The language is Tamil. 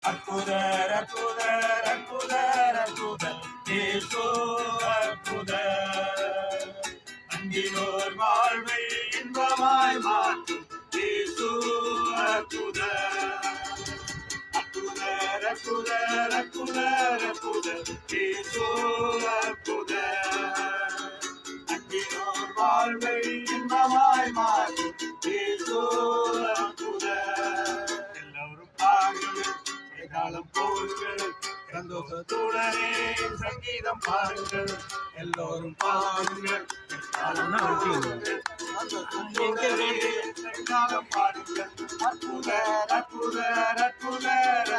அற்புதர் அற்புதர் அற்புதர் அற்புதர் இயேசு அற்புதர். அங்கினோர் வாழ்வை இன்பமாய் மாற்றும் இயேசு அற்புதர். அற்புதர் அற்புதர் அற்புதர் அற்புதர் இயேசு அற்புதர். அங்கினோர் வாழ்வை இன்பமாய் மாற்றும் இயேசு அற்புதர். எல்லோரும் பாருங்கள் காலம் போர்கள் சந்தோஷத்துடனே சங்கீதம் பாருங்கள். எல்லோரும் பாருங்கள் காலம் பாருங்கள். அற்புதர் அற்புதர் அற்புதர்